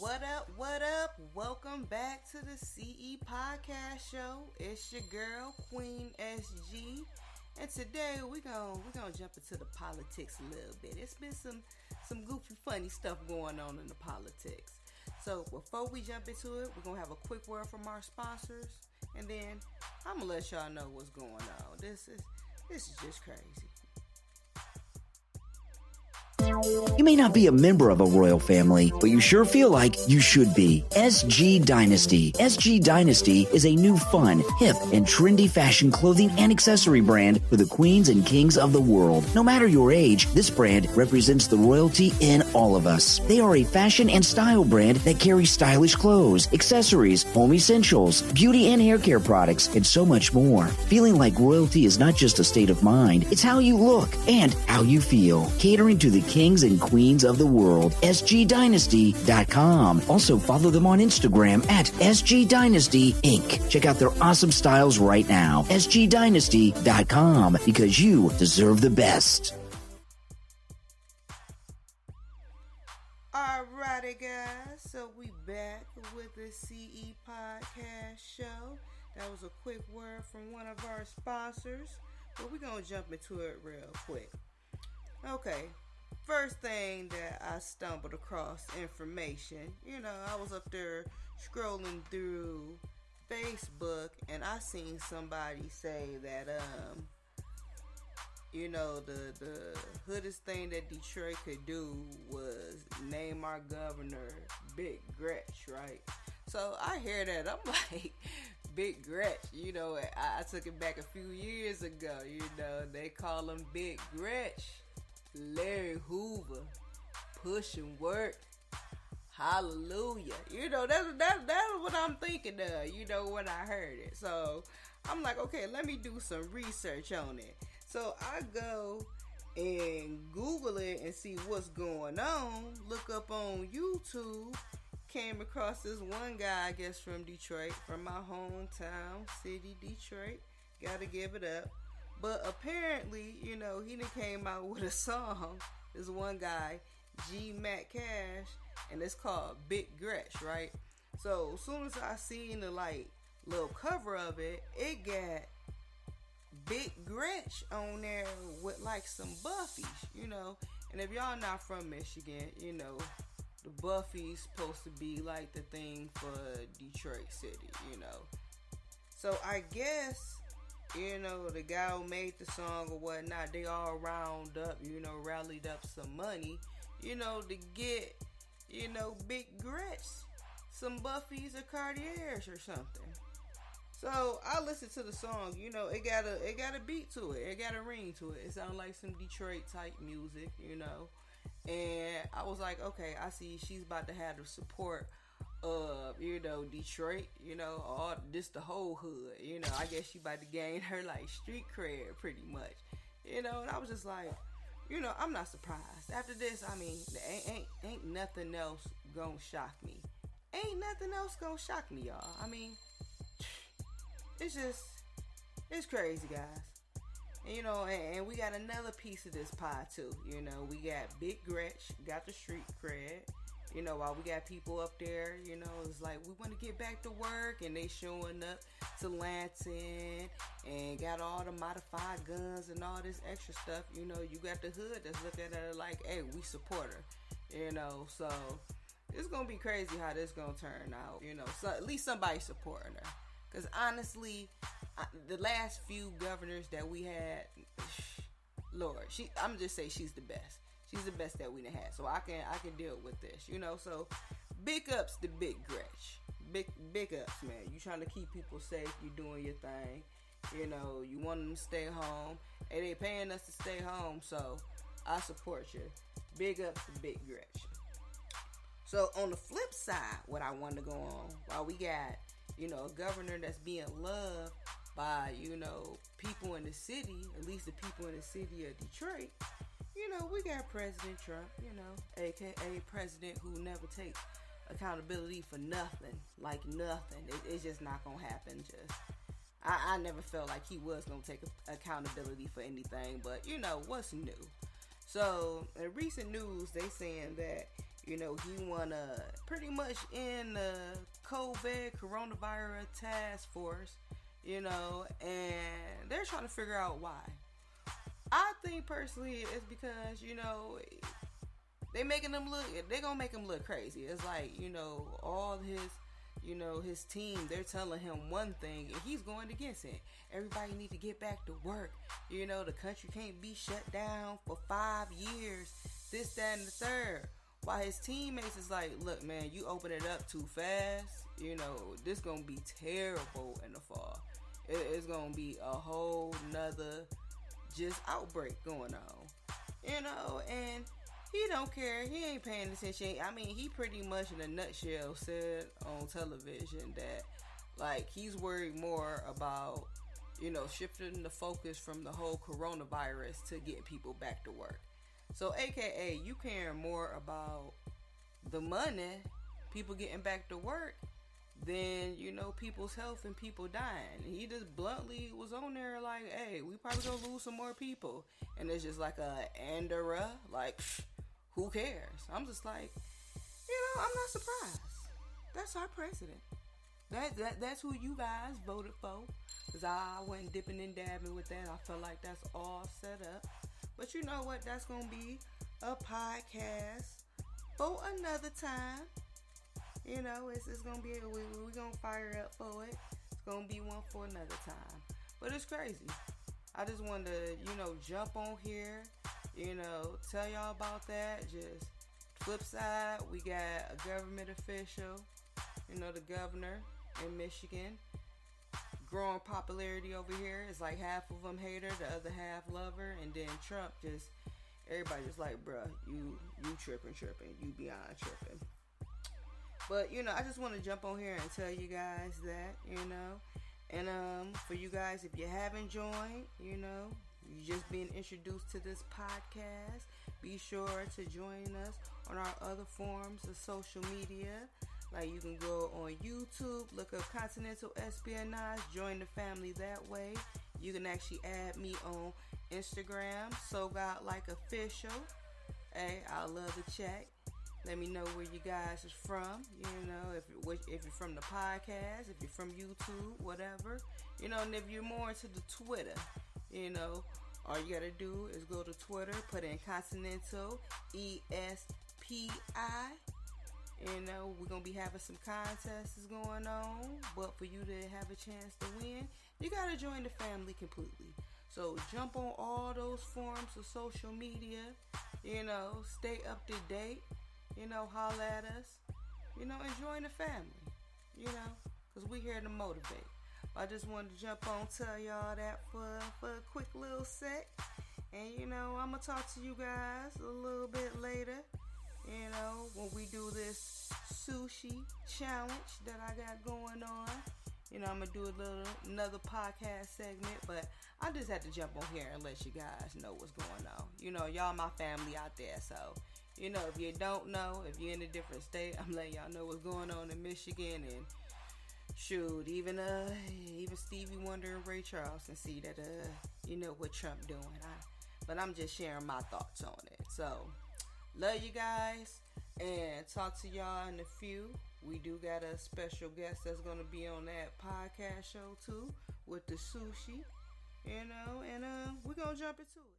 What up? What up? Welcome back to the CE Podcast Show. It's your girl, Queen SG. And today we're gonna jump into the politics a little bit. It's been some goofy, funny stuff going on in the politics. So before we jump into it, we're gonna have a quick word from our sponsors, and then I'm gonna let y'all know what's going on. This is just crazy. You may not be a member of a royal family, but you sure feel like you should be. SG Dynasty. SG Dynasty is a new fun, hip, and trendy fashion clothing and accessory brand for the queens and kings of the world. No matter your age, this brand represents the royalty in all of us. They are a fashion and style brand that carries stylish clothes, accessories, home essentials, beauty and hair care products, and so much more. Feeling like royalty is not just a state of mind, it's how you look and how you feel. Catering to the kings and queens of the world. SGDynasty.com. Also follow them on Instagram at SG Dynasty Inc. Check out their awesome styles right now. SGDynasty.com, because you deserve the best. Alrighty guys, so we back with the CE Podcast Show. That was a quick word from one of our sponsors, but we're gonna jump into it real quick. Okay. First thing that I stumbled across information, I was up there scrolling through Facebook and I seen somebody say that, the hoodest thing that Detroit could do was name our governor Big Gretch, right? So I hear that, I'm like, Big Gretch, I took it back a few years ago, they call him Big Gretch. Larry Hoover, push and work, hallelujah. That's what I'm thinking of, when I heard it. So I'm like, okay, let me do some research on it. So I go and Google it and see what's going on. Look up on YouTube. Came across this one guy, I guess from Detroit, from my hometown city, Detroit. Gotta give it up. But apparently, he done came out with a song. This one guy, G Mac Cash, and it's called Big Gretch, right? So as soon as I seen the little cover of it, it got Big Gretch on there with some Buffies, And if y'all not from Michigan, the Buffies supposed to be the thing for Detroit City, So I guess the guy who made the song or whatnot, they all round up, rallied up some money, to get, Big Gretch some Buffies or Cartiers or something. So I listened to the song, it got a beat to it, it got a ring to it. It sounded like some Detroit type music, and I was like, okay, I see she's about to have the support of, Detroit, all this the whole hood, I guess she about to gain her street cred pretty much, and I was just like, I'm not surprised. After this, I mean, ain't nothing else gonna shock me. Ain't nothing else gonna shock me, y'all. I mean, it's crazy, guys. And we got another piece of this pie too. We got Big Gretch, got the street cred. While we got people up there, it's like we want to get back to work, and they showing up to Lansing and got all the modified guns and all this extra stuff. You got the hood that's looking at her like, hey, we support her. So it's gonna be crazy how this gonna turn out. So at least somebody supporting her. Cause honestly, the last few governors that we had, Lord, I'm just say she's the best. She's the best that we done had, so I can deal with this, So big ups to Big Gretch, big ups, man. You trying to keep people safe, you doing your thing, You want them to stay home. Hey, they paying us to stay home, so I support you. Big ups to Big Gretch. So on the flip side, what I want to go on, while we got a governor that's being loved by people in the city, at least the people in the city of Detroit. We got President Trump, aka President who never takes accountability for nothing, nothing. It's just not gonna happen. I never felt like he was gonna take accountability for anything, but what's new? So in recent news, they saying that You know, he wanna pretty much end the coronavirus task force, you know, and they're trying to figure out why. I think personally it's because, you know, they're gonna make him look crazy. It's like, you know, all his team, they're telling him one thing and he's going against it. Everybody need to get back to work. You know, the country can't be shut down for 5 years, this, that, and the third. While his teammates is like, look, man, you open it up too fast. You know, this gonna be terrible in the fall. It's gonna be a whole nother just outbreak going on. You know, and he don't care. He ain't paying attention. I mean, he pretty much in a nutshell said on television that, like, he's worried more about, you know, shifting the focus from the whole coronavirus to getting people back to work. So, AKA, you caring more about the money, people getting back to work, than, you know, people's health and people dying. He just bluntly was on there like, hey, we probably gonna lose some more people. And it's just like like, who cares? I'm just like, you know, I'm not surprised. That's our president. That's who you guys voted for. Because I went dipping and dabbing with that. I felt like that's all set up. But you know what? That's going to be a podcast for another time. You know, it's going to be, we're going to fire up for it. It's going to be one for another time. But it's crazy. I just wanted to, you know, jump on here, you know, tell y'all about that. Just flip side, we got a government official, you know, the governor in Michigan. Growing popularity over here. It's like half of them hate her, the other half love her, and then Trump just, everybody just like, bruh, you tripping, you beyond tripping. But, you know, I just want to jump on here and tell you guys that, you know, and for you guys, if you haven't joined, you know, you just being introduced to this podcast, be sure to join us on our other forms of social media. Like, you can go on YouTube, look up Continental Espionage, join the family that way. You can actually add me on Instagram, So Godlike Official. Hey, I love to chat. Let me know where you guys is from. You know, if you're from the podcast, if you're from YouTube, whatever. You know, and if you're more into the Twitter, you know, all you gotta do is go to Twitter, put in Continental ESPI. You know, we're going to be having some contests going on. But for you to have a chance to win, you got to join the family completely. So jump on all those forms of social media. You know, stay up to date. You know, holla at us. You know, and join the family. You know, because we're here to motivate. I just wanted to jump on, tell y'all that for a quick little sec. And, you know, I'm going to talk to you guys a little bit later. You know, when we do this sushi challenge that I got going on. You know, I'm going to do another podcast segment, but I just had to jump on here and let you guys know what's going on. You know, y'all my family out there, so, you know, if you don't know, if you're in a different state, I'm letting y'all know what's going on in Michigan. And shoot, even Stevie Wonder and Ray Charles can see that, you know, what Trump doing. But I'm just sharing my thoughts on it. So, love you guys, and talk to y'all in a few. We do got a special guest that's going to be on that podcast show too with the sushi, you know, and we're going to jump into it.